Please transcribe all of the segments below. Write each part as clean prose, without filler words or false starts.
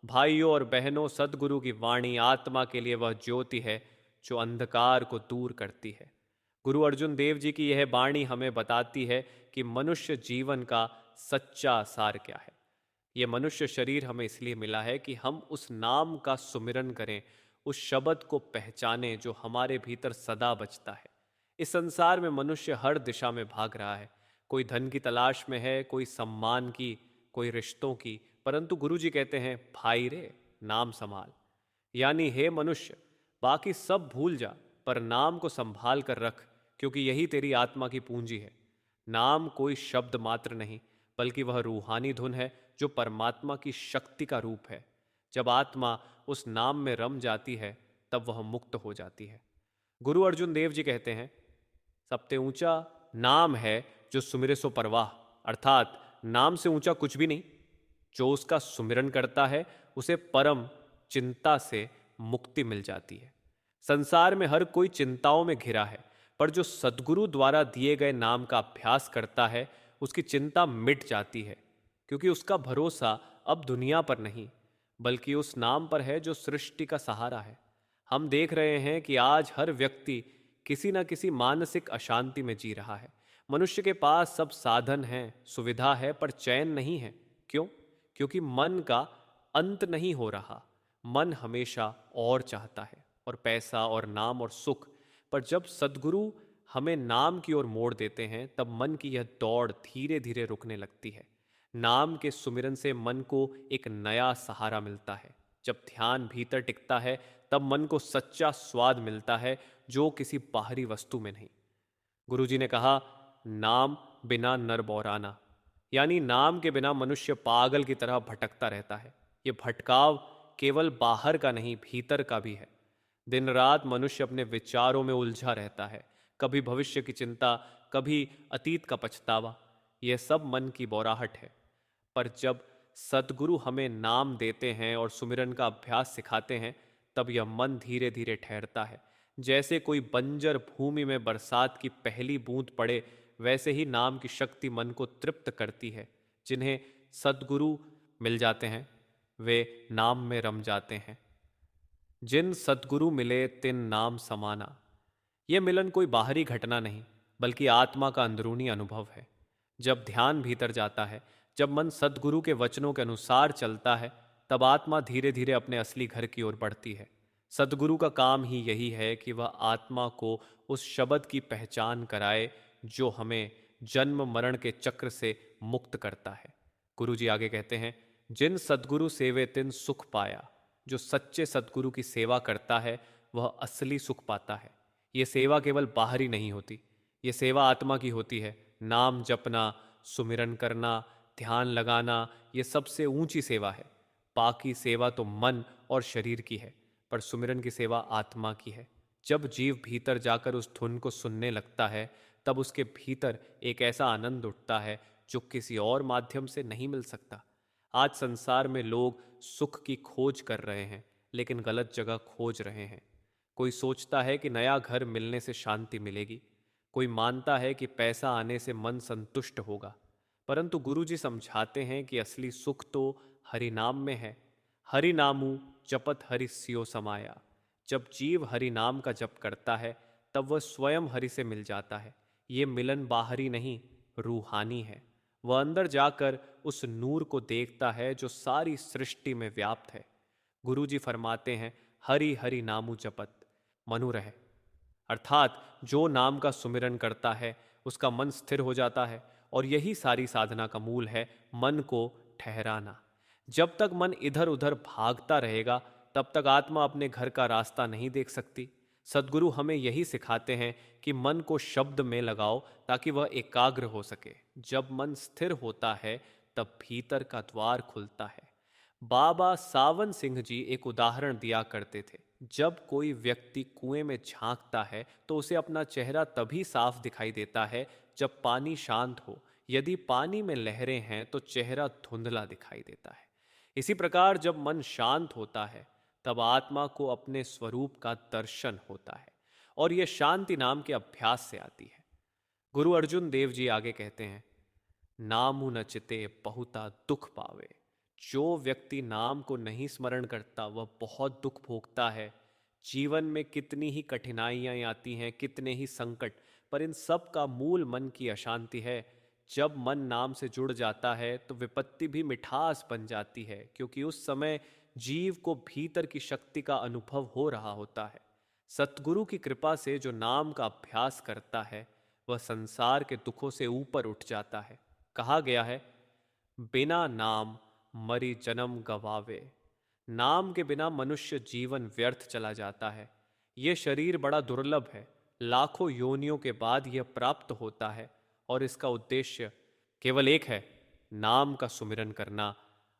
भाइयों और बहनों, सद्गुरु की वाणी आत्मा के लिए वह ज्योति है जो अंधकार को दूर करती है। गुरु अर्जुन देव जी की यह वाणी हमें बताती है कि मनुष्य जीवन का सच्चा सार क्या है। यह मनुष्य शरीर हमें इसलिए मिला है कि हम उस नाम का सुमिरन करें, उस शब्द को पहचानें जो हमारे भीतर सदा बचता है। इस संसार में मनुष्य हर दिशा में भाग रहा है। कोई धन की तलाश में है, कोई सम्मान की, कोई रिश्तों की, परंतु गुरु जी कहते हैं, भाई रे, नाम संभाल। यानी हे मनुष्य, बाकी सब भूल जा, पर नाम को संभाल कर रख, क्योंकि यही तेरी आत्मा की पूंजी है। नाम कोई शब्द मात्र नहीं, बल्कि वह रूहानी धुन है जो परमात्मा की शक्ति का रूप है। जब आत्मा उस नाम में रम जाती है, तब वह मुक्त हो जाती है। गुरु अर्जुन देव जी कहते हैं, सबसे ऊंचा नाम है जो सुमिरे सो परवाह, अर्थात नाम से ऊंचा कुछ भी नहीं। जो उसका सुमिरन करता है, उसे परम चिंता से मुक्ति मिल जाती है। संसार में हर कोई चिंताओं में घिरा है, पर जो सद्गुरु द्वारा दिए गए नाम का अभ्यास करता है, उसकी चिंता मिट जाती है, क्योंकि उसका भरोसा अब दुनिया पर नहीं, बल्कि उस नाम पर है जो सृष्टि का सहारा है। हम देख रहे हैं कि आज हर व्यक्ति किसी न किसी मानसिक अशांति में जी रहा है। मनुष्य के पास सब साधन हैं, सुविधा है, पर चैन नहीं है। क्यों? क्योंकि मन का अंत नहीं हो रहा। मन हमेशा और चाहता है, और पैसा और नाम और सुख। पर जब सद्गुरु हमें नाम की ओर मोड़ देते हैं, तब मन की यह दौड़ धीरे धीरे रुकने लगती है। नाम के सुमिरन से मन को एक नया सहारा मिलता है। जब ध्यान भीतर टिकता है, तब मन को सच्चा स्वाद मिलता है, जो किसी बाहरी वस्तु में नहीं। गुरुजी ने कहा, नाम बिना नर बौराना, यानी नाम के बिना मनुष्य पागल की तरह भटकता रहता है। ये भटकाव केवल बाहर का नहीं, भीतर का भी है। दिन रात मनुष्य अपने विचारों में उलझा रहता है, कभी भविष्य की चिंता, कभी अतीत का पछतावा। यह सब मन की बौराहट है। पर जब सद्गुरु हमें नाम देते हैं और सुमिरन का अभ्यास सिखाते हैं, तब यह मन धीरे धीरे ठहरता है। जैसे कोई बंजर भूमि में बरसात की पहली बूंद पड़े, वैसे ही नाम की शक्ति मन को तृप्त करती है। जिन्हें सद्गुरु मिल जाते हैं, वे नाम में रम जाते हैं। जिन सद्गुरु मिले तिन नाम समाना। यह मिलन कोई बाहरी घटना नहीं, बल्कि आत्मा का अंदरूनी अनुभव है। जब ध्यान भीतर जाता है, जब मन सद्गुरु के वचनों के अनुसार चलता है, तब आत्मा धीरे धीरे अपने असली घर की ओर बढ़ती है। सद्गुरु का काम ही यही है कि वह आत्मा को उस शब्द की पहचान कराए जो हमें जन्म मरण के चक्र से मुक्त करता है। गुरु जी आगे कहते हैं, जिन सद्गुरु सेवे तिन सुख पाया। जो सच्चे सद्गुरु की सेवा करता है, वह असली सुख पाता है। यह सेवा केवल बाहरी नहीं होती, यह सेवा आत्मा की होती है। नाम जपना, सुमिरन करना, ध्यान लगाना, यह सबसे ऊंची सेवा है। बाकी सेवा तो मन और शरीर की है, पर सुमिरन की सेवा आत्मा की है। जब जीव भीतर जाकर उस धुन को सुनने लगता है, तब उसके भीतर एक ऐसा आनंद उठता है जो किसी और माध्यम से नहीं मिल सकता। आज संसार में लोग सुख की खोज कर रहे हैं, लेकिन गलत जगह खोज रहे हैं। कोई सोचता है कि नया घर मिलने से शांति मिलेगी, कोई मानता है कि पैसा आने से मन संतुष्ट होगा, परंतु गुरुजी समझाते हैं कि असली सुख तो हरि नाम में है। हरि नामू जपत हरि सियो समाया। जब जीव हरि नाम का जप करता है, तब वह स्वयं हरि से मिल जाता है। ये मिलन बाहरी नहीं, रूहानी है। वह अंदर जाकर उस नूर को देखता है जो सारी सृष्टि में व्याप्त है। गुरुजी फरमाते हैं, हरि हरि नामु जपत मनु रहे। अर्थात जो नाम का सुमिरन करता है, उसका मन स्थिर हो जाता है, और यही सारी साधना का मूल है, मन को ठहराना। जब तक मन इधर उधर भागता रहेगा, तब तक आत्मा अपने घर का रास्ता नहीं देख सकती। सद्गुरु हमें यही सिखाते हैं कि मन को शब्द में लगाओ ताकि वह एकाग्र हो सके। जब मन स्थिर होता है, तब भीतर का द्वार खुलता है। बाबा सावन सिंह जी एक उदाहरण दिया करते थे। जब कोई व्यक्ति कुएं में झांकता है, तो उसे अपना चेहरा तभी साफ दिखाई देता है जब पानी शांत हो। यदि पानी में लहरें हैं, तो चेहरा धुंधला दिखाई देता है। इसी प्रकार जब मन शांत होता है, तब आत्मा को अपने स्वरूप का दर्शन होता है, और यह शांति नाम के अभ्यास से आती है। गुरु अर्जुन देव जी आगे कहते हैं, नामु न चिते बहुता दुख पावे, जो व्यक्ति नाम को नहीं स्मरण करता वह बहुत दुख भोगता है। जीवन में कितनी ही कठिनाइयां आती हैं, कितने ही संकट, पर इन सब का मूल मन की अशांति है। जब मन नाम से जुड़ जाता है तो विपत्ति भी मिठास बन जाती है, क्योंकि उस समय जीव को भीतर की शक्ति का अनुभव हो रहा होता है। सतगुरु की कृपा से जो नाम का अभ्यास करता है वह संसार के दुखों से ऊपर उठ जाता है। कहा गया है, बिना नाम मरि जन्म गवावे। नाम के बिना मनुष्य जीवन व्यर्थ चला जाता है। यह शरीर बड़ा दुर्लभ है, लाखों योनियों के बाद यह प्राप्त होता है, और इसका उद्देश्य केवल एक है, नाम का सुमिरन करना,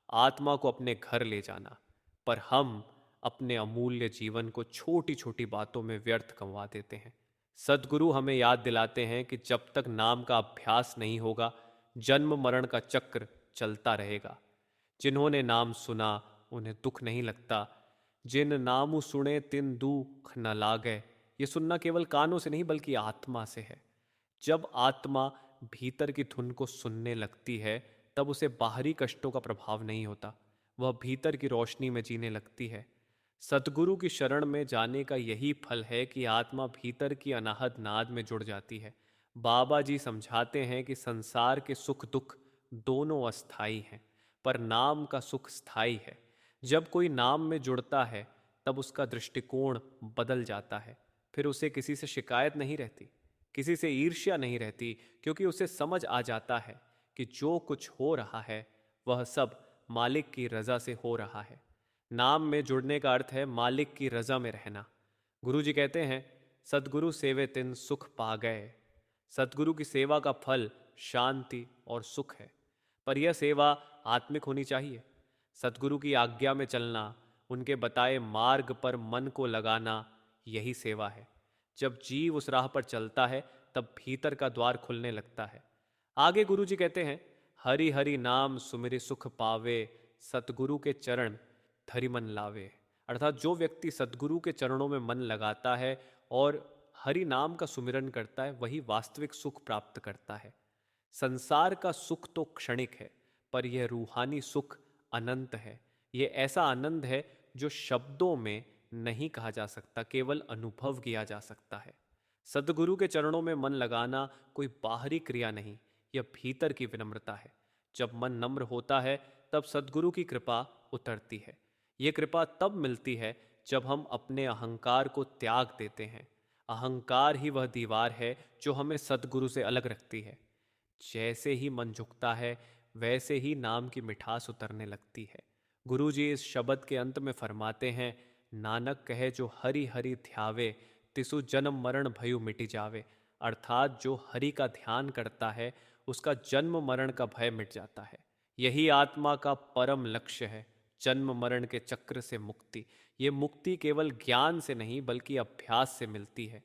आत्मा को अपने घर ले जाना। पर हम अपने अमूल्य जीवन को छोटी छोटी बातों में व्यर्थ गंवा देते हैं। सद्गुरु हमें याद दिलाते हैं कि जब तक नाम का अभ्यास नहीं होगा, जन्म मरण का चक्र चलता रहेगा। जिन्होंने नाम सुना उन्हें दुख नहीं लगता, जिन नामु सुने तिन दुख न लागे। ये सुनना केवल कानों से नहीं बल्कि आत्मा से है। जब आत्मा भीतर की धुन को सुनने लगती है तब उसे बाहरी कष्टों का प्रभाव नहीं होता, वह भीतर की रोशनी में जीने लगती है। सतगुरु की शरण में जाने का यही फल है कि आत्मा भीतर की अनाहत नाद में जुड़ जाती है। बाबा जी समझाते हैं कि संसार के सुख दुख दोनों अस्थाई हैं, पर नाम का सुख स्थायी है। जब कोई नाम में जुड़ता है तब उसका दृष्टिकोण बदल जाता है। फिर उसे किसी से शिकायत नहीं रहती, किसी से ईर्ष्या नहीं रहती, क्योंकि उसे समझ आ जाता है कि जो कुछ हो रहा है वह सब मालिक की रजा से हो रहा है। नाम में जुड़ने का अर्थ है मालिक की रजा में रहना। गुरु जी कहते हैं, सतगुरु सेवे तिन सुख पा गए। सतगुरु की सेवा का फल शांति और सुख है, पर यह सेवा आत्मिक होनी चाहिए। सतगुरु की आज्ञा में चलना, उनके बताए मार्ग पर मन को लगाना, यही सेवा है। जब जीव उस राह पर चलता है तब भीतर का द्वार खुलने लगता है। आगे गुरु जी कहते हैं, हरि हरि नाम सुमिरि सुख पावे, सतगुरु के चरण धरि मन लावे। अर्थात जो व्यक्ति सतगुरु के चरणों में मन लगाता है और हरि नाम का सुमिरन करता है, वही वास्तविक सुख प्राप्त करता है। संसार का सुख तो क्षणिक है, पर यह रूहानी सुख अनंत है। यह ऐसा आनंद है जो शब्दों में नहीं कहा जा सकता, केवल अनुभव किया जा सकता है। सदगुरु के चरणों में मन लगाना कोई बाहरी क्रिया नहीं, यह भीतर की विनम्रता है। जब मन नम्र होता है तब सदगुरु की कृपा उतरती है। यह कृपा तब मिलती है जब हम अपने अहंकार को त्याग देते हैं। अहंकार ही वह दीवार है जो हमें सदगुरु से अलग रखती है। जैसे ही मन झुकता है वैसे ही नाम की मिठास उतरने लगती है। गुरु जी इस शब्द के अंत में फरमाते हैं, नानक कहे जो हरि हरि ध्यावे, तिसु जन्म मरण भयु मिटी जावे। अर्थात जो हरि का ध्यान करता है उसका जन्म मरण का भय मिट जाता है। यही आत्मा का परम लक्ष्य है, जन्म मरण के चक्र से मुक्ति। ये मुक्ति केवल ज्ञान से नहीं बल्कि अभ्यास से मिलती है।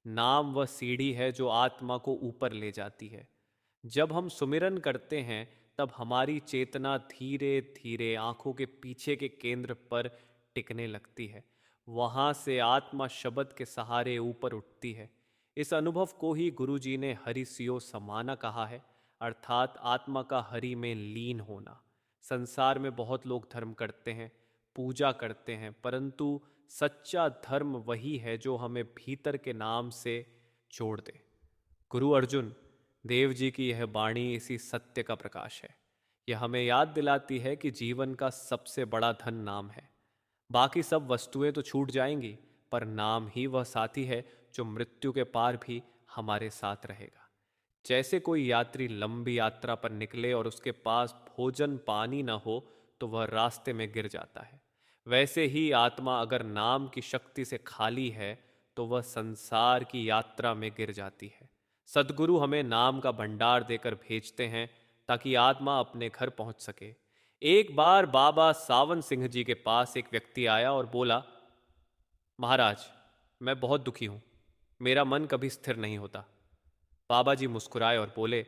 नाम वह सीढ़ी है जो आत्मा को ऊपर ले जाती है। जब हम सुमिरन करते हैं तब हमारी चेतना धीरे धीरे आंखों के पीछे के केंद्र पर टिकने लगती है। वहां से आत्मा शब्द के सहारे ऊपर उठती है। इस अनुभव को ही गुरु जी ने हरि सियो समाना कहा है, अर्थात आत्मा का हरि में लीन होना। संसार में बहुत लोग धर्म करते हैं, पूजा करते हैं, परंतु सच्चा धर्म वही है जो हमें भीतर के नाम से जोड़ दे। गुरु अर्जुन देव जी की यह वाणी इसी सत्य का प्रकाश है। यह हमें याद दिलाती है कि जीवन का सबसे बड़ा धन नाम है। बाकी सब वस्तुएं तो छूट जाएंगी, पर नाम ही वह साथी है जो मृत्यु के पार भी हमारे साथ रहेगा। जैसे कोई यात्री लंबी यात्रा पर निकले और उसके पास भोजन पानी न हो तो वह रास्ते में गिर जाता है, वैसे ही आत्मा अगर नाम की शक्ति से खाली है तो वह संसार की यात्रा में गिर जाती है। सदगुरु हमें नाम का भंडार देकर भेजते हैं ताकि आत्मा अपने घर पहुंच सके। एक बार बाबा सावन सिंह जी के पास एक व्यक्ति आया और बोला, महाराज, मैं बहुत दुखी हूं, मेरा मन कभी स्थिर नहीं होता। बाबा जी मुस्कुराए और बोले,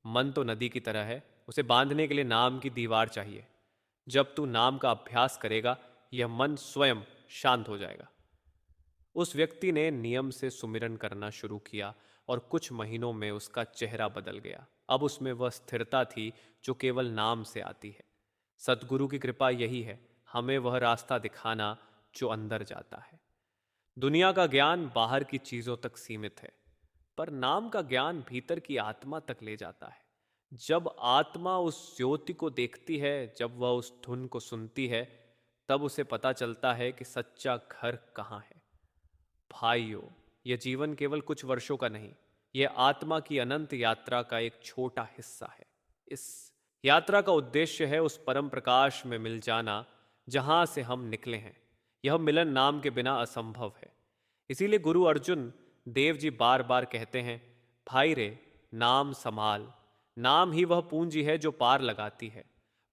मन तो नदी की तरह है, उसे बांधने के लिए नाम की दीवार चाहिए। जब तू नाम का अभ्यास करेगा यह मन स्वयं शांत हो जाएगा। उस व्यक्ति ने नियम से सुमिरन करना शुरू किया और कुछ महीनों में उसका चेहरा बदल गया। अब उसमें वह स्थिरता थी जो केवल नाम से आती है। सतगुरु की कृपा यही है, हमें वह रास्ता दिखाना जो अंदर जाता है। दुनिया का ज्ञान बाहर की चीजों तक सीमित है, पर नाम का ज्ञान भीतर की आत्मा तक ले जाता है। जब आत्मा उस ज्योति को देखती है, जब वह उस धुन को सुनती है, तब उसे पता चलता है कि सच्चा घर कहाँ है। भाइयों, यह जीवन केवल कुछ वर्षों का नहीं, यह आत्मा की अनंत यात्रा का एक छोटा हिस्सा है। इस यात्रा का उद्देश्य है उस परम प्रकाश में मिल जाना जहां से हम निकले हैं। यह मिलन नाम के बिना असंभव है। इसीलिए गुरु अर्जुन देव जी बार बार कहते हैं, भाई रे, नाम संभाल। नाम ही वह पूंजी है जो पार लगाती है।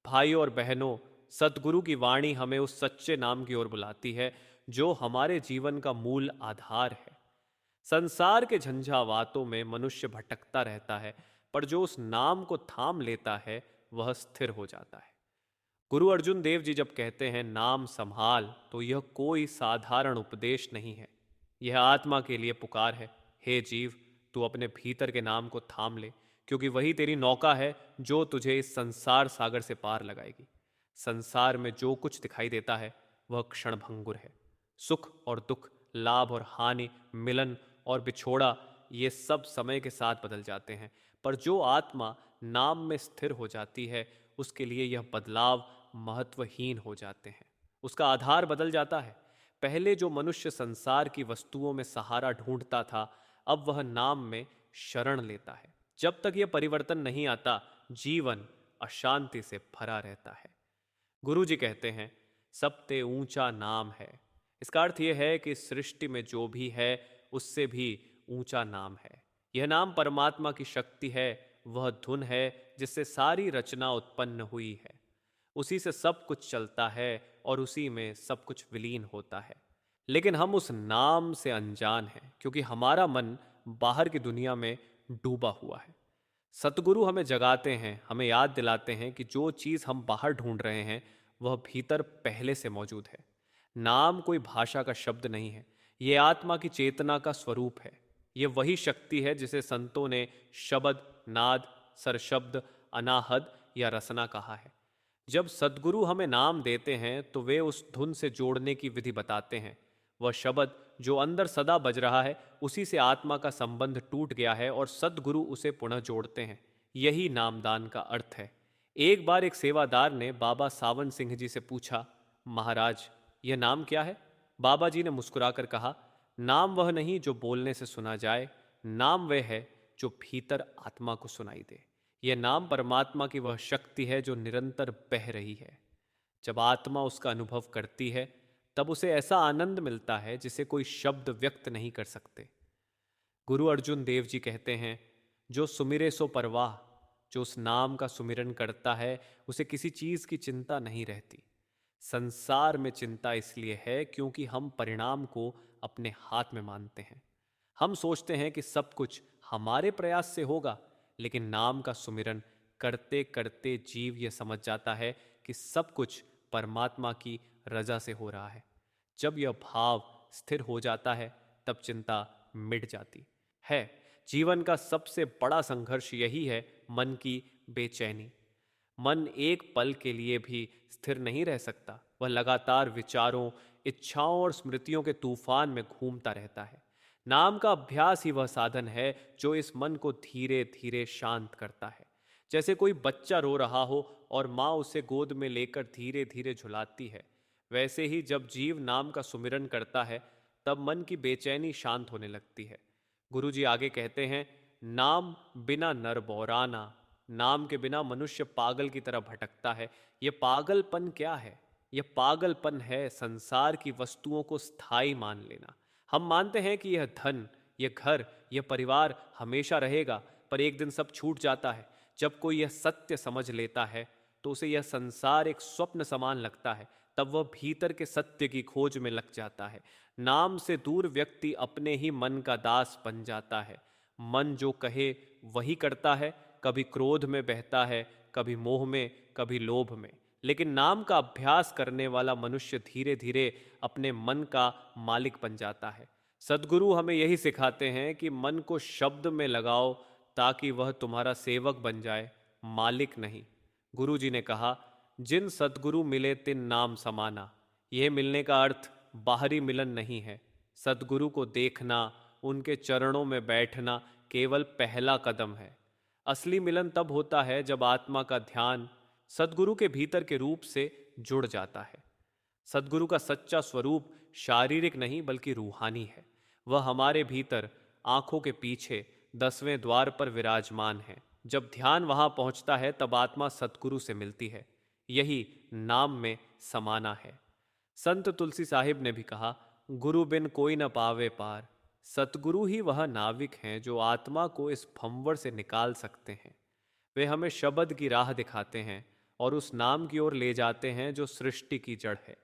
भाइयों और बहनों, सतगुरु की वाणी हमें उस सच्चे नाम की ओर बुलाती है जो हमारे जीवन का मूल आधार है। संसार के झंझावातों में मनुष्य भटकता रहता है, पर जो उस नाम को थाम लेता है वह स्थिर हो जाता है। गुरु अर्जुन देव जी जब कहते हैं नाम संभाल, तो यह कोई साधारण उपदेश नहीं है। यह आत्मा के लिए पुकार है। हे जीव, तू अपने भीतर के नाम को थाम ले, क्योंकि वही तेरी नौका है जो तुझे इस संसार सागर से पार लगाएगी। संसार में जो कुछ दिखाई देता है वह क्षणभंगुर है। सुख और दुख, लाभ और हानि, मिलन और बिछोड़ा, ये सब समय के साथ बदल जाते हैं, पर जो आत्मा नाम में स्थिर हो जाती है उसके लिए यह बदलाव महत्वहीन हो जाते हैं। उसका आधार बदल जाता है। पहले जो मनुष्य संसार की वस्तुओं में सहारा ढूंढता था, अब वह नाम में शरण लेता है। जब तक यह परिवर्तन नहीं आता, जीवन अशांति से भरा रहता है। गुरु जी कहते हैं, सबसे ऊंचा नाम है। इसका अर्थ यह है कि सृष्टि में जो भी है उससे भी ऊंचा नाम है। यह नाम परमात्मा की शक्ति है, वह धुन है जिससे सारी रचना उत्पन्न हुई है। उसी से सब कुछ चलता है और उसी में सब कुछ विलीन होता है। लेकिन हम उस नाम से अनजान हैं, क्योंकि हमारा मन बाहर की दुनिया में डूबा हुआ है। सतगुरु हमें जगाते हैं, हमें याद दिलाते हैं कि जो चीज़ हम बाहर ढूंढ रहे हैं वह भीतर पहले से मौजूद है। नाम कोई भाषा का शब्द नहीं है, ये आत्मा की चेतना का स्वरूप है। ये वही शक्ति है जिसे संतों ने शब्द, नाद, सरशब्द, अनाहद या रसना कहा है। जब सद्गुरु हमें नाम देते हैं तो वे उस धुन से जोड़ने की विधि बताते हैं। वह शब्द जो अंदर सदा बज रहा है, उसी से आत्मा का संबंध टूट गया है और सद्गुरु उसे पुनः जोड़ते हैं। यही नामदान का अर्थ है। एक बार एक सेवादार ने बाबा सावन सिंह जी से पूछा, महाराज, यह नाम क्या है? बाबा जी ने मुस्कुराकर कहा, नाम वह नहीं जो बोलने से सुना जाए, नाम वह है जो भीतर आत्मा को सुनाई दे। यह नाम परमात्मा की वह शक्ति है जो निरंतर बह रही है। जब आत्मा उसका अनुभव करती है तब उसे ऐसा आनंद मिलता है जिसे कोई शब्द व्यक्त नहीं कर सकते। गुरु अर्जुन देव जी कहते हैं, जो सुमिरे सो परवाह, जो उस नाम का सुमिरन करता है उसे किसी चीज की चिंता नहीं रहती। संसार में चिंता इसलिए है क्योंकि हम परिणाम को अपने हाथ में मानते हैं। हम सोचते हैं कि सब कुछ हमारे प्रयास से होगा, लेकिन नाम का सुमिरन करते करते जीव यह समझ जाता है कि सब कुछ परमात्मा की रजा से हो रहा है। जब यह भाव स्थिर हो जाता है तब चिंता मिट जाती है। जीवन का सबसे बड़ा संघर्ष यही है, मन की बेचैनी। मन एक पल के लिए भी स्थिर नहीं रह सकता। वह लगातार विचारों, इच्छाओं और स्मृतियों के तूफान में घूमता रहता है। नाम का अभ्यास ही वह साधन है जो इस मन को धीरे धीरे शांत करता है। जैसे कोई बच्चा रो रहा हो और माँ उसे गोद में लेकर धीरे धीरे झुलाती है, वैसे ही जब जीव नाम का सुमिरन करता है तब मन की बेचैनी शांत होने लगती है। गुरु जी आगे कहते हैं, नाम बिना नर बौराना। नाम के बिना मनुष्य पागल की तरह भटकता है। यह पागलपन क्या है? यह पागलपन है संसार की वस्तुओं को स्थायी मान लेना। हम मानते हैं कि यह धन, यह घर, यह परिवार हमेशा रहेगा, पर एक दिन सब छूट जाता है। जब कोई यह सत्य समझ लेता है तो उसे यह संसार एक स्वप्न समान लगता है। तब वह भीतर के सत्य की खोज में लग जाता है। नाम से दूर व्यक्ति अपने ही मन का दास बन जाता है। मन जो कहे वही करता है। कभी क्रोध में बहता है, कभी मोह में, कभी लोभ में। लेकिन नाम का अभ्यास करने वाला मनुष्य धीरे धीरे अपने मन का मालिक बन जाता है। सद्गुरु हमें यही सिखाते हैं कि मन को शब्द में लगाओ ताकि वह तुम्हारा सेवक बन जाए, मालिक नहीं। गुरु जी ने कहा, जिन सद्गुरु मिले तिन नाम समाना। यह मिलने का अर्थ बाहरी मिलन नहीं है। सद्गुरु को देखना, उनके चरणों में बैठना केवल पहला कदम है। असली मिलन तब होता है जब आत्मा का ध्यान सद्गुरु के भीतर के रूप से जुड़ जाता है। सद्गुरु का सच्चा स्वरूप शारीरिक नहीं बल्कि रूहानी है। वह हमारे भीतर आंखों के पीछे 10वें द्वार पर विराजमान है। जब ध्यान वहां पहुंचता है तब आत्मा सद्गुरु से मिलती है। यही नाम में समाना है। संत तुलसी साहिब ने भी कहा, गुरु बिन कोई न पावे पार। सतगुरु ही वह नाविक हैं जो आत्मा को इस भंवर से निकाल सकते हैं। वे हमें शब्द की राह दिखाते हैं और उस नाम की ओर ले जाते हैं जो सृष्टि की जड़ है।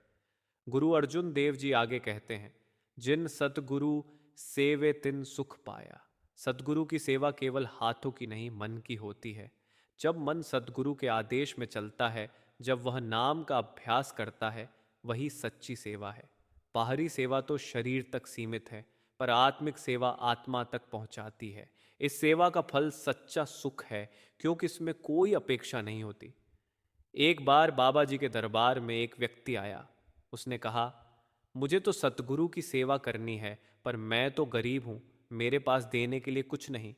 गुरु अर्जुन देव जी आगे कहते हैं, जिन सतगुरु सेवे तिन सुख पाया। सतगुरु की सेवा केवल हाथों की नहीं, मन की होती है। जब मन सतगुरु के आदेश में चलता है, जब वह नाम का अभ्यास करता है, वही सच्ची सेवा है। बाहरी सेवा तो शरीर तक सीमित है, पर आत्मिक सेवा आत्मा तक पहुंचाती है। इस सेवा का फल सच्चा सुख है, क्योंकि इसमें कोई अपेक्षा नहीं होती। एक बार बाबा जी के दरबार में एक व्यक्ति आया। उसने कहा, मुझे तो सतगुरु की सेवा करनी है, पर मैं तो गरीब हूं, मेरे पास देने के लिए कुछ नहीं।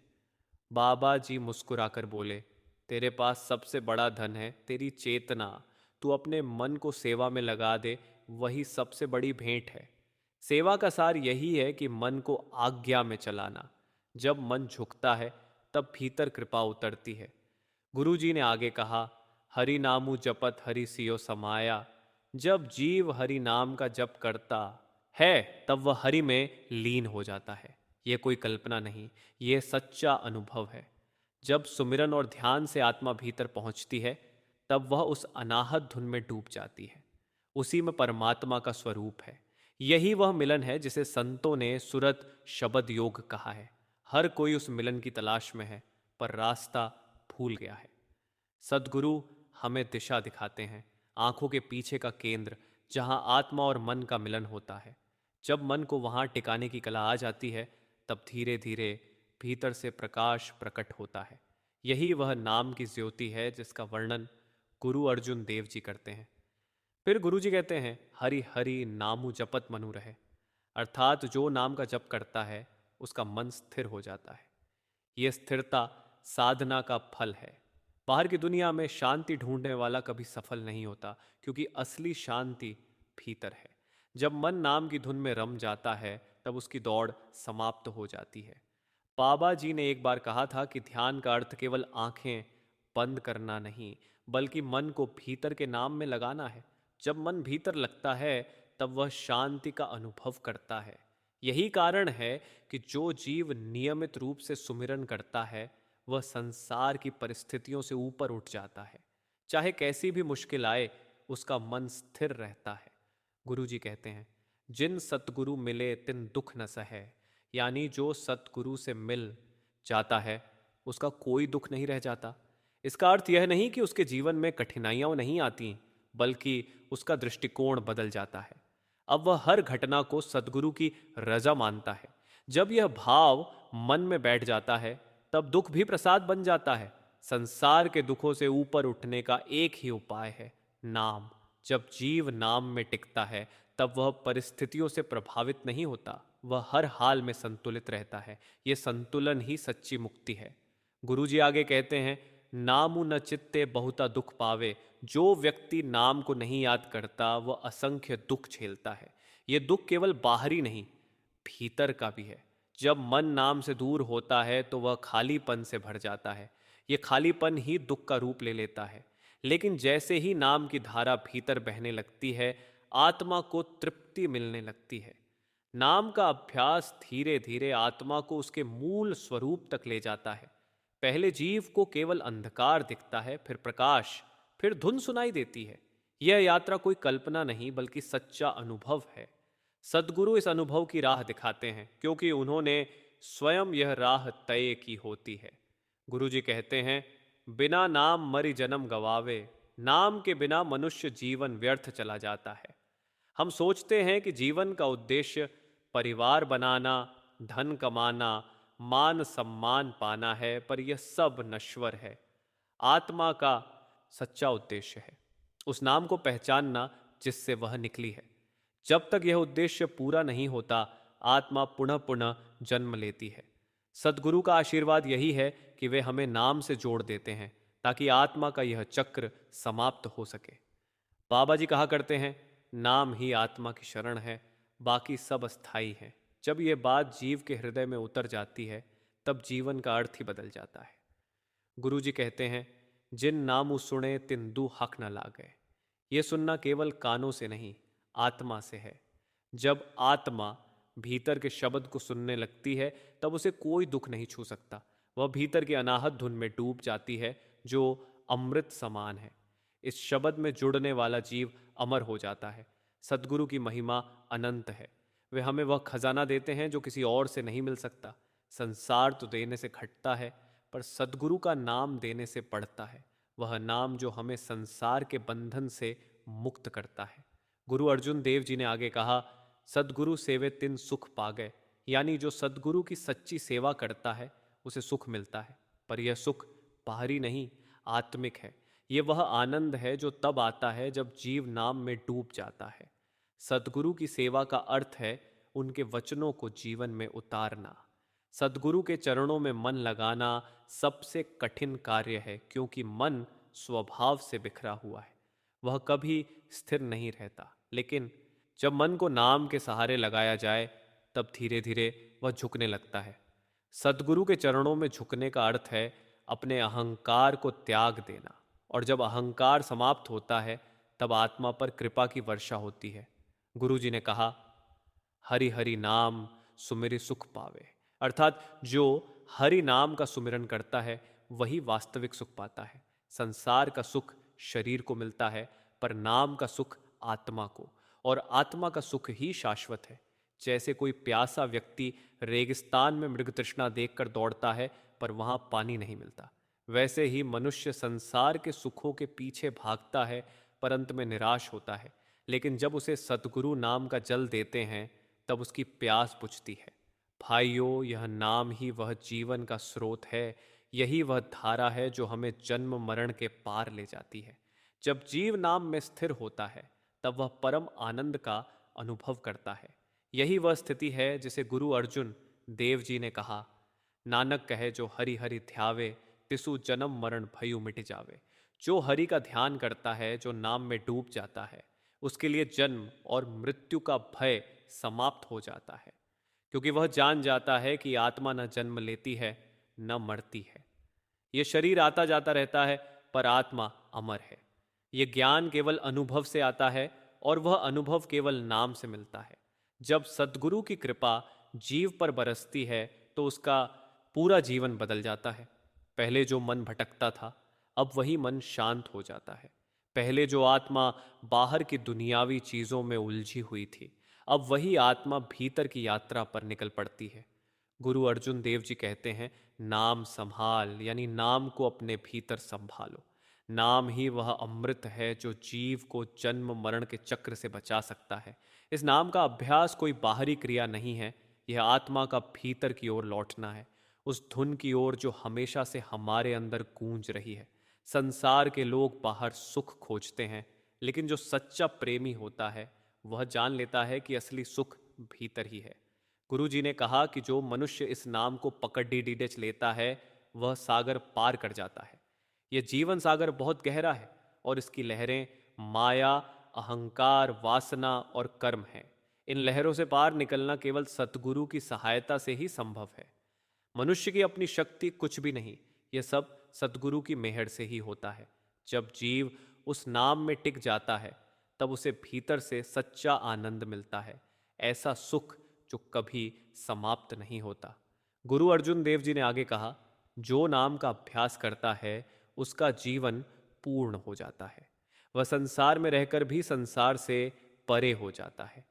बाबा जी मुस्कुराकर बोले, तेरे पास सबसे बड़ा धन है तेरी चेतना। तू अपने मन को सेवा में लगा दे, वही सबसे बड़ी भेंट है। सेवा का सार यही है कि मन को आज्ञा में चलाना। जब मन झुकता है तब भीतर कृपा उतरती है। गुरु जी ने आगे कहा, हरि नामु जपत हरि सियो समाया। जब जीव हरि नाम का जप करता है तब वह हरि में लीन हो जाता है। यह कोई कल्पना नहीं, यह सच्चा अनुभव है। जब सुमिरन और ध्यान से आत्मा भीतर पहुंचती है तब वह उस अनाहत धुन में डूब जाती है। उसी में परमात्मा का स्वरूप है। यही वह मिलन है जिसे संतों ने सुरत शब्द योग कहा है। हर कोई उस मिलन की तलाश में है, पर रास्ता भूल गया है। सद्गुरु हमें दिशा दिखाते हैं, आंखों के पीछे का केंद्र, जहां आत्मा और मन का मिलन होता है। जब मन को वहां टिकाने की कला आ जाती है तब धीरे धीरे भीतर से प्रकाश प्रकट होता है। यही वह नाम की ज्योति है जिसका वर्णन गुरु अर्जुन देव जी करते हैं। फिर गुरु जी कहते हैं, हरि हरि नामु जपत मनु रहे। अर्थात जो नाम का जप करता है उसका मन स्थिर हो जाता है। यह स्थिरता साधना का फल है। बाहर की दुनिया में शांति ढूंढने वाला कभी सफल नहीं होता, क्योंकि असली शांति भीतर है। जब मन नाम की धुन में रम जाता है तब उसकी दौड़ समाप्त हो जाती है। बाबा जी ने एक बार कहा था कि ध्यान का अर्थ केवल आंखें बंद करना नहीं, बल्कि मन को भीतर के नाम में लगाना है। जब मन भीतर लगता है तब वह शांति का अनुभव करता है। यही कारण है कि जो जीव नियमित रूप से सुमिरन करता है वह संसार की परिस्थितियों से ऊपर उठ जाता है। चाहे कैसी भी मुश्किल आए, उसका मन स्थिर रहता है। गुरु जी कहते हैं, जिन सतगुरु मिले तिन दुख न सहे। यानी जो सतगुरु से मिल जाता है उसका कोई दुख नहीं रह जाता। इसका अर्थ यह नहीं कि उसके जीवन में कठिनाइयां नहीं आती, बल्कि उसका दृष्टिकोण बदल जाता है। अब वह हर घटना को सद्गुरु की रजा मानता है। जब यह भाव मन में बैठ जाता है तब दुख भी प्रसाद बन जाता है। संसार के दुखों से ऊपर उठने का एक ही उपाय है, नाम। जब जीव नाम में टिकता है तब वह परिस्थितियों से प्रभावित नहीं होता, वह हर हाल में संतुलित रहता है। यह संतुलन ही सच्ची मुक्ति है। गुरु जी आगे कहते हैं, नामु न चित्ते बहुता दुख पावे। जो व्यक्ति नाम को नहीं याद करता वह असंख्य दुख झेलता है। यह दुख केवल बाहरी नहीं, भीतर का भी है। जब मन नाम से दूर होता है तो वह खालीपन से भर जाता है। यह खालीपन ही दुख का रूप ले लेता है। लेकिन जैसे ही नाम की धारा भीतर बहने लगती है, आत्मा को तृप्ति मिलने लगती है। नाम का अभ्यास धीरे धीरे आत्मा को उसके मूल स्वरूप तक ले जाता है। पहले जीव को केवल अंधकार दिखता है, फिर प्रकाश, फिर धुन सुनाई देती है। यह यात्रा कोई कल्पना नहीं बल्कि सच्चा अनुभव है। सद्गुरु इस अनुभव की राह दिखाते हैं, क्योंकि उन्होंने स्वयं यह राह तय की होती है। गुरु जी कहते हैं, बिना नाम मरि जन्म गवावे। नाम के बिना मनुष्य जीवन व्यर्थ चला जाता है। हम सोचते हैं कि जीवन का उद्देश्य परिवार बनाना, धन कमाना, मान सम्मान पाना है, पर यह सब नश्वर है। आत्मा का सच्चा उद्देश्य है। उस नाम को पहचानना जिससे वह निकली है। जब तक यह उद्देश्य पूरा नहीं होता, आत्मा पुनः पुनः जन्म लेती है। सद्गुरु का आशीर्वाद यही है कि वे हमें नाम से जोड़ देते हैं ताकि आत्मा का यह चक्र समाप्त हो सके। बाबा जी कहा करते हैं, नाम ही आत्मा की शरण है, बाकी सब अस्थाई है। जब यह बात जीव के हृदय में उतर जाती है, तब जीवन का अर्थ ही बदल जाता है। गुरु जी कहते हैं, जिन नामु सुने तिन दू हक न लागए। ये सुनना केवल कानों से नहीं, आत्मा से है। जब आत्मा भीतर के शब्द को सुनने लगती है, तब उसे कोई दुख नहीं छू सकता। वह भीतर की अनाहत धुन में डूब जाती है जो अमृत समान है। इस शब्द में जुड़ने वाला जीव अमर हो जाता है। सद्गुरु की महिमा अनंत है। वे हमें वह खजाना देते हैं जो किसी और से नहीं मिल सकता। संसार तो देने से घटता है, पर सद्गुरु का नाम देने से बढ़ता है। वह नाम जो हमें संसार के बंधन से मुक्त करता है। गुरु अर्जुन देव जी ने आगे कहा, सद्गुरु सेवे तिन सुख पागए। यानी जो सद्गुरु की सच्ची सेवा करता है उसे सुख मिलता है। पर यह सुख बाहरी नहीं, आत्मिक है। यह वह आनंद है जो तब आता है जब जीव नाम में डूब जाता है। सद्गुरु की सेवा का अर्थ है उनके वचनों को जीवन में उतारना। सद्गुरु के चरणों में मन लगाना सबसे कठिन कार्य है, क्योंकि मन स्वभाव से बिखरा हुआ है। वह कभी स्थिर नहीं रहता। लेकिन जब मन को नाम के सहारे लगाया जाए, तब धीरे धीरे वह झुकने लगता है। सद्गुरु के चरणों में झुकने का अर्थ है अपने अहंकार को त्याग देना। और जब अहंकार समाप्त होता है, तब आत्मा पर कृपा की वर्षा होती है। गुरु जी ने कहा, हरि हरि नाम सुमिरि सुख पावे। अर्थात जो हरि नाम का सुमिरन करता है वही वास्तविक सुख पाता है। संसार का सुख शरीर को मिलता है, पर नाम का सुख आत्मा को, और आत्मा का सुख ही शाश्वत है। जैसे कोई प्यासा व्यक्ति रेगिस्तान में मृग तृष्णा देखकर दौड़ता है, पर वहां पानी नहीं मिलता, वैसे ही मनुष्य संसार के सुखों के पीछे भागता है, पर अंत में निराश होता है। लेकिन जब उसे सद्गुरु नाम का जल देते हैं, तब उसकी प्यास बुझती है। भाइयों, यह नाम ही वह जीवन का स्रोत है। यही वह धारा है जो हमें जन्म मरण के पार ले जाती है। जब जीव नाम में स्थिर होता है, तब वह परम आनंद का अनुभव करता है। यही वह स्थिति है जिसे गुरु अर्जुन देव जी ने कहा, नानक कहे जो हरि हरि ध्यावे, तिसु जन्म मरण भयु मिट जावे। जो हरि का ध्यान करता है, जो नाम में डूब जाता है, उसके लिए जन्म और मृत्यु का भय समाप्त हो जाता है, क्योंकि वह जान जाता है कि आत्मा न जन्म लेती है न मरती है। यह शरीर आता जाता रहता है, पर आत्मा अमर है। यह ज्ञान केवल अनुभव से आता है, और वह अनुभव केवल नाम से मिलता है। जब सद्गुरु की कृपा जीव पर बरसती है, तो उसका पूरा जीवन बदल जाता है। पहले जो मन भटकता था, अब वही मन शांत हो जाता है। पहले जो आत्मा बाहर की दुनियावी चीजों में उलझी हुई थी, अब वही आत्मा भीतर की यात्रा पर निकल पड़ती है। गुरु अर्जुन देव जी कहते हैं, नाम संभाल, यानी नाम को अपने भीतर संभालो। नाम ही वह अमृत है जो जीव को जन्म मरण के चक्र से बचा सकता है। इस नाम का अभ्यास कोई बाहरी क्रिया नहीं है, यह आत्मा का भीतर की ओर लौटना है, उस धुन की ओर जो हमेशा से हमारे अंदर गूंज रही है। संसार के लोग बाहर सुख खोजते हैं, लेकिन जो सच्चा प्रेमी होता है वह जान लेता है कि असली सुख भीतर ही है। गुरु जी ने कहा कि जो मनुष्य इस नाम को पकड़ डीडच लेता है, वह सागर पार कर जाता है। यह जीवन सागर बहुत गहरा है, और इसकी लहरें माया, अहंकार, वासना और कर्म हैं। इन लहरों से पार निकलना केवल सतगुरु की सहायता से ही संभव है। मनुष्य की अपनी शक्ति कुछ भी नहीं, यह सब सतगुरु की मेहर से ही होता है। जब जीव उस नाम में टिक जाता है, तब उसे भीतर से सच्चा आनंद मिलता है, ऐसा सुख जो कभी समाप्त नहीं होता। गुरु अर्जुन देव जी ने आगे कहा, जो नाम का अभ्यास करता है उसका जीवन पूर्ण हो जाता है। वह संसार में रहकर भी संसार से परे हो जाता है।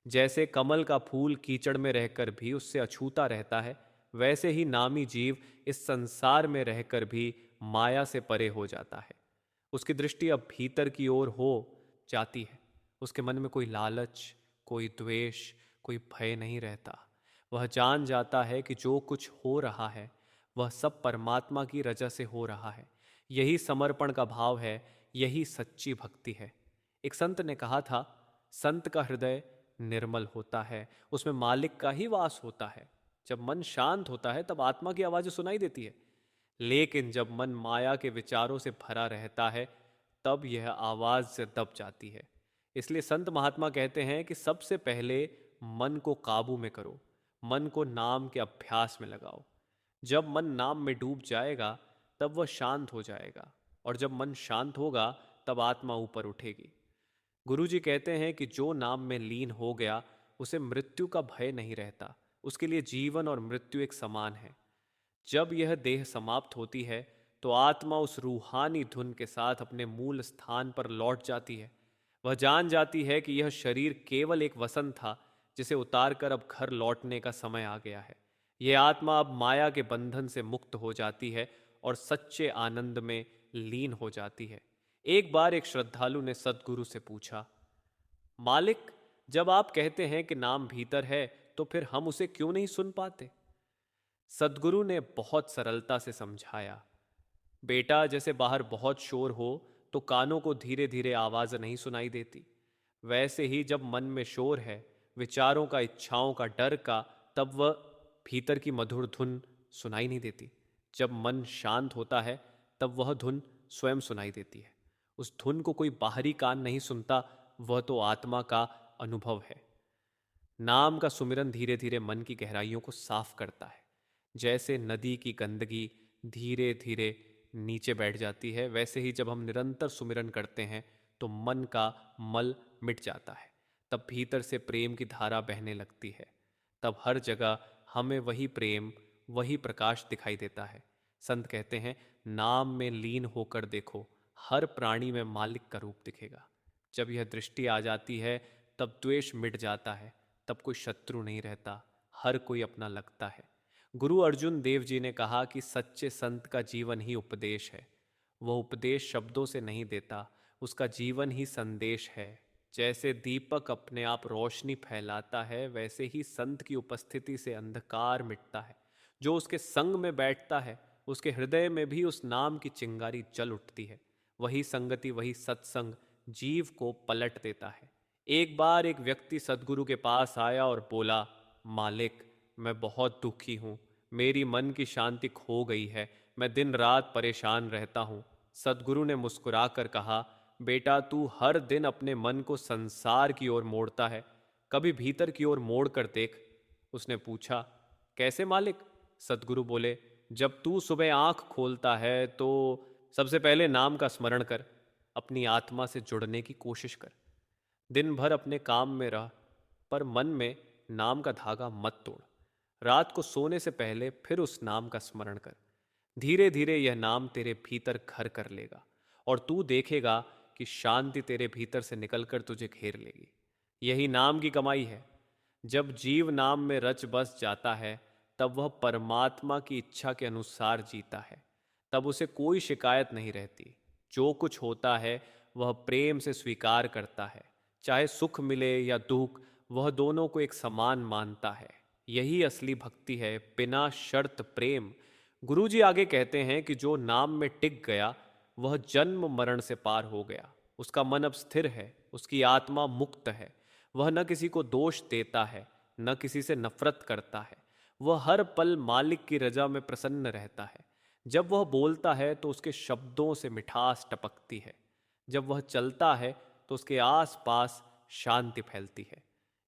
जैसे कमल का फूल कीचड़ में रहकर भी उससे अछूता रहता है, वैसे ही नामी जीव इस संसार में रहकर भी माया से परे हो जाता है। उसकी दृष्टि अब भीतर की ओर हो जाती है। उसके मन में कोई लालच, कोई द्वेष, कोई भय नहीं रहता। वह जान जाता है कि जो कुछ हो रहा है वह सब परमात्मा की रजा से हो रहा है। यही समर्पण का भाव है, यही सच्ची भक्ति है। एक संत ने कहा था, संत का हृदय निर्मल होता है, उसमें मालिक का ही वास होता है। जब मन शांत होता है तब आत्मा की आवाज़ सुनाई देती है, लेकिन जब मन माया के विचारों से भरा रहता है तब यह आवाज़ से दब जाती है। इसलिए संत महात्मा कहते हैं कि सबसे पहले मन को काबू में करो, मन को नाम के अभ्यास में लगाओ। जब मन नाम में डूब जाएगा तब वह शांत हो जाएगा, और जब मन शांत होगा तब आत्मा ऊपर उठेगी। गुरुजी कहते हैं कि जो नाम में लीन हो गया उसे मृत्यु का भय नहीं रहता, उसके लिए जीवन और मृत्यु एक समान है। जब यह देह समाप्त होती है तो आत्मा उस रूहानी धुन के साथ अपने मूल स्थान पर लौट जाती है। वह जान जाती है कि यह शरीर केवल एक वसन था जिसे उतारकर अब घर लौटने का समय आ गया है। यह आत्मा अब माया के बंधन से मुक्त हो जाती है और सच्चे आनंद में लीन हो जाती है। एक बार एक श्रद्धालु ने सद्गुरु से पूछा, मालिक, जब आप कहते हैं कि नाम भीतर है तो फिर हम उसे क्यों नहीं सुन पाते? सद्गुरु ने बहुत सरलता से समझाया, बेटा, जैसे बाहर बहुत शोर हो तो कानों को धीरे धीरे आवाज नहीं सुनाई देती, वैसे ही जब मन में शोर है, विचारों का, इच्छाओं का, डर का, तब वह भीतर की मधुर धुन सुनाई नहीं देती। जब मन शांत होता है तब वह धुन स्वयं सुनाई देती है। उस धुन को कोई बाहरी कान नहीं सुनता, वह तो आत्मा का अनुभव है। नाम का सुमिरन धीरे धीरे मन की गहराइयों को साफ करता है। जैसे नदी की गंदगी धीरे धीरे नीचे बैठ जाती है, वैसे ही जब हम निरंतर सुमिरन करते हैं तो मन का मल मिट जाता है। तब भीतर से प्रेम की धारा बहने लगती है। तब हर जगह हमें वही प्रेम, वही प्रकाश दिखाई देता है। संत कहते हैं, नाम में लीन होकर देखो, हर प्राणी में मालिक का रूप दिखेगा। जब यह दृष्टि आ जाती है तब द्वेष मिट जाता है, तब कोई शत्रु नहीं रहता, हर कोई अपना लगता है। गुरु अर्जुन देव जी ने कहा कि सच्चे संत का जीवन ही उपदेश है। वह उपदेश शब्दों से नहीं देता, उसका जीवन ही संदेश है। जैसे दीपक अपने आप रोशनी फैलाता है, वैसे ही संत की उपस्थिति से अंधकार मिटता है। जो उसके संग में बैठता है उसके हृदय में भी उस नाम की चिंगारी जल उठती है। वही संगति, वही सत्संग जीव को पलट देता है। एक बार एक व्यक्ति सद्गुरु के पास आया और बोला, मालिक, मैं बहुत दुखी हूँ, मेरी मन की शांति खो गई है, मैं दिन रात परेशान रहता हूँ। सद्गुरु ने मुस्कुराकर कहा, बेटा, तू हर दिन अपने मन को संसार की ओर मोड़ता है, कभी भीतर की ओर मोड़ कर देख। उसने पूछा, कैसे मालिक? सद्गुरु बोले, जब तू सुबह आंख खोलता है तो सबसे पहले नाम का स्मरण कर, अपनी आत्मा से जुड़ने की कोशिश कर। दिन भर अपने काम में रह, पर मन में नाम का धागा मत तोड़। रात को सोने से पहले फिर उस नाम का स्मरण कर। धीरे धीरे यह नाम तेरे भीतर घर कर लेगा और तू देखेगा कि शांति तेरे भीतर से निकलकर तुझे घेर लेगी। यही नाम की कमाई है। जब जीव नाम में रच बस जाता है तब वह परमात्मा की इच्छा के अनुसार जीता है। तब उसे कोई शिकायत नहीं रहती। जो कुछ होता है वह प्रेम से स्वीकार करता है। चाहे सुख मिले या दुख, वह दोनों को एक समान मानता है। यही असली भक्ति है, बिना शर्त प्रेम। गुरुजी आगे कहते हैं कि जो नाम में टिक गया वह जन्म मरण से पार हो गया। उसका मन अब स्थिर है, उसकी आत्मा मुक्त है। वह न किसी को दोष देता है, न किसी से नफरत करता है। वह हर पल मालिक की रजा में प्रसन्न रहता है। जब वह बोलता है तो उसके शब्दों से मिठास टपकती है। जब वह चलता है तो उसके आसपास शांति फैलती है।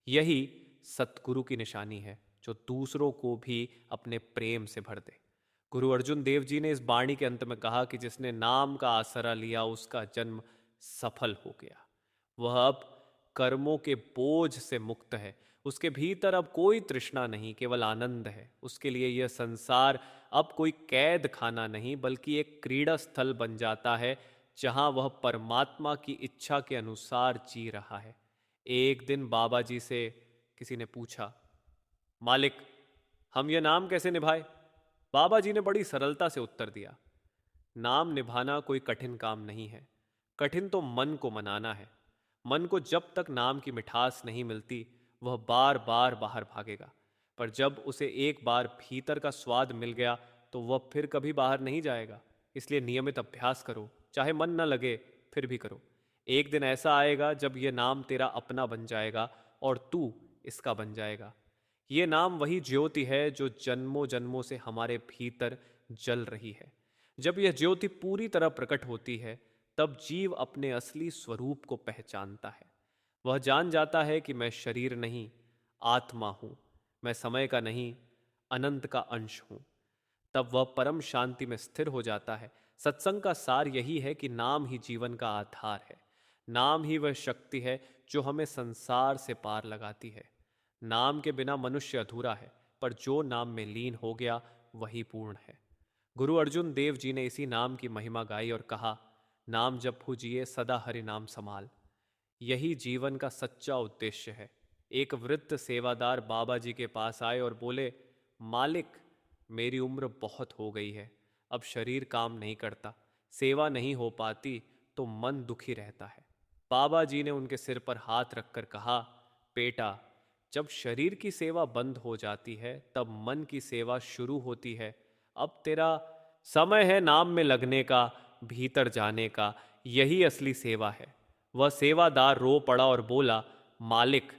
यही सतगुरु की निशानी है, जो दूसरों को भी अपने प्रेम से भर दे। गुरु अर्जुन देव जी ने इस वाणी के अंत में कहा कि जिसने नाम का आसरा लिया उसका जन्म सफल हो गया। वह अब कर्मों के बोझ से मुक्त है। उसके भीतर अब कोई तृष्णा नहीं, केवल आनंद है। उसके लिए यह संसार अब कोई कैद खाना नहीं, बल्कि एक क्रीड़ा स्थल बन जाता है, जहां वह परमात्मा की इच्छा के अनुसार जी रहा है। एक दिन बाबा जी से किसी ने पूछा, मालिक, हम यह नाम कैसे निभाए? बाबा जी ने बड़ी सरलता से उत्तर दिया, नाम निभाना कोई कठिन काम नहीं है। कठिन तो मन को मनाना है। मन को जब तक नाम की मिठास नहीं मिलती वह बार बार बाहर भागेगा, पर जब उसे एक बार भीतर का स्वाद मिल गया, तो वह फिर कभी बाहर नहीं जाएगा। इसलिए नियमित अभ्यास करो, चाहे मन न लगे, फिर भी करो। एक दिन ऐसा आएगा जब ये नाम तेरा अपना बन जाएगा और तू इसका बन जाएगा। ये नाम वही ज्योति है जो जन्मों जन्मों से हमारे भीतर जल रही है। जब यह ज्योति पूरी तरह प्रकट होती है, तब जीव अपने असली स्वरूप को पहचानता है। वह जान जाता है कि मैं शरीर नहीं, आत्मा हूं। मैं समय का नहीं, अनंत का अंश हूं। तब वह परम शांति में स्थिर हो जाता है। सत्संग का सार यही है कि नाम ही जीवन का आधार है। नाम ही वह शक्ति है जो हमें संसार से पार लगाती है। नाम के बिना मनुष्य अधूरा है, पर जो नाम में लीन हो गया वही पूर्ण है। गुरु अर्जुन देव जी ने इसी नाम की महिमा गाई और कहा, नाम जपू जिए सदा हरि नाम समाल। यही जीवन का सच्चा उद्देश्य है। एक वृद्ध सेवादार बाबा जी के पास आए और बोले, मालिक, मेरी उम्र बहुत हो गई है, अब शरीर काम नहीं करता, सेवा नहीं हो पाती तो मन दुखी रहता है। बाबा जी ने उनके सिर पर हाथ रखकर कहा, बेटा, जब शरीर की सेवा बंद हो जाती है तब मन की सेवा शुरू होती है। अब तेरा समय है नाम में लगने का, भीतर जाने का। यही असली सेवा है। वह सेवादार रो पड़ा और बोला, मालिक,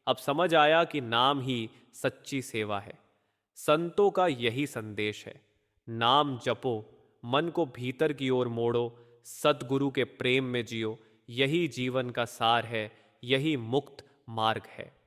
अब समझ आया कि नाम ही सच्ची सेवा है। संतों का यही संदेश है। नाम जपो, मन को भीतर की ओर मोड़ो, सतगुरु के प्रेम में जियो। यही जीवन का सार है, यही मुक्त मार्ग है।